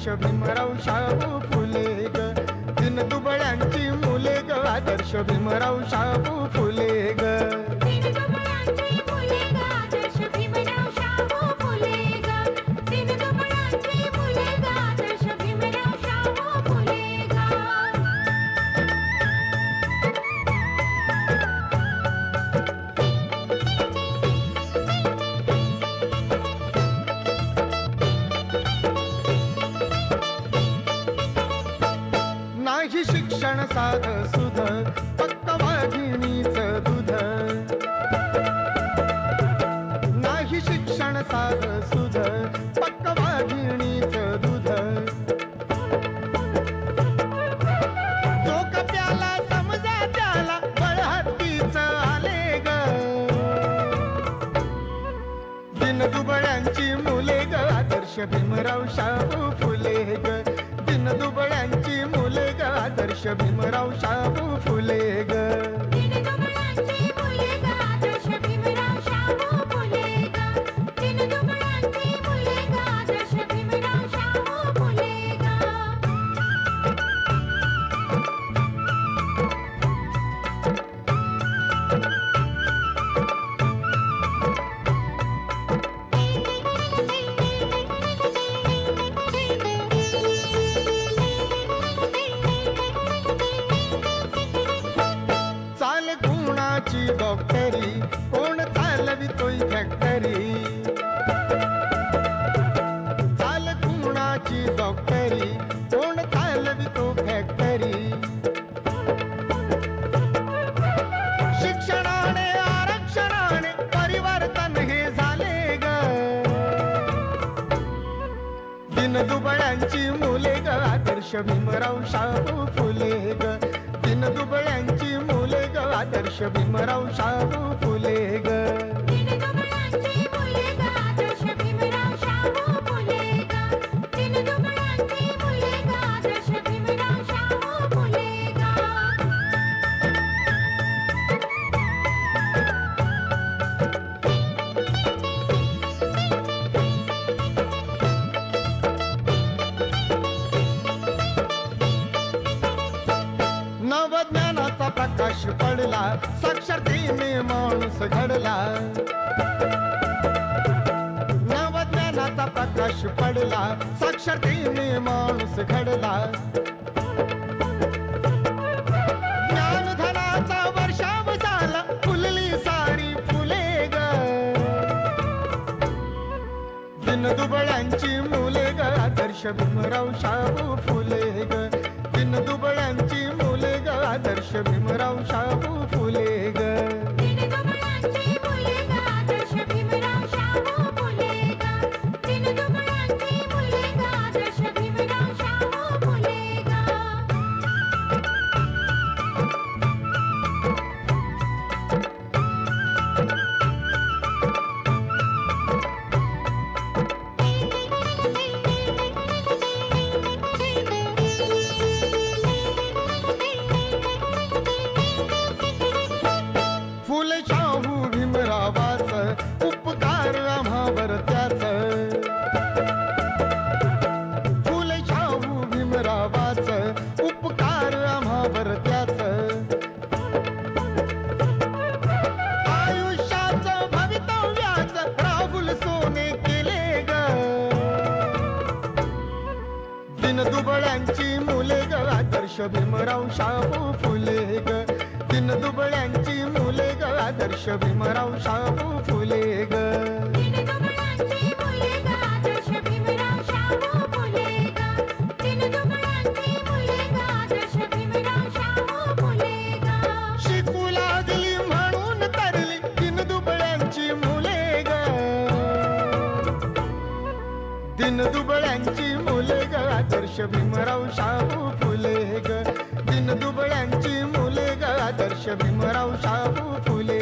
आदर्श भीमराव शाहू फुले ग, दिनदुबळ्यांची मुले ग, आदर्श भीमराव शाहू फुले ग. नाही शिक्षण साध सुध फक्त वाघिणीचं दूध, नाही शिक्षण साध सुध फक्त वाघिणीचं दूध. जो कप्याला समजा त्याला बळहत्तीचं आले ग, दिनदुबळ्यांची मुले ग, आदर्श भीमराव शाहू फुले ग, दिनदुबळ्यांची मुले ग, आदर्श भीमराव शाहू फुले ग. डॉक्टरी कोण चालवितोय फॅक्टरी, चाल गुणाची डॉक्टरी कोण चालवितो फॅक्टरी. शिक्षणाने आरक्षणाने परिवर्तन हे झाले ग, दिनदुबळ्यांची मुले ग, आदर्श भीमराव शाहू फुले ग, दिनदुबळ्यांची मुले ग, आदर्श भीमराव शाहू फुले ग. नवज्ञानाचा प्रकाश पडला, साक्षरतेने माणूस घडला. नवज्ञानाचा प्रकाश पडला, साक्षरतेने माणूस घडला. ज्ञानधनाचा वर्षाव झाला, फुलली सारी फुले ग, दिनदुबळ्यांची मुले ग, आदर्श भीमराव शाहू फुले ग, दिनदुबळ्यांची मुले ग, आदर्श भीमराव शाहू फुले ग. उपकार आम्हावर त्याच, फुले शाहू भीमरावाच उपकार आम्हावर त्याच. आयुष्याचं भवितव्याच राहुल सोने केले ग, दिनदुबळ्यांची मुले ग, आदर्श भीमराव शाहू फुले ग, दिनदुबळ्यांची मुले ग, आदर्श भीमराव शाहू फुले ग. शिकू लागली म्हणून तरली दिनदुबळ्यांची मुले ग, दिनदुबळ्यांची मुले ग, आदर्श भीमराव शाहू फुले ग, दिनदुबळ्यांची मुले ग, आदर्श भीमराव शाहू फुले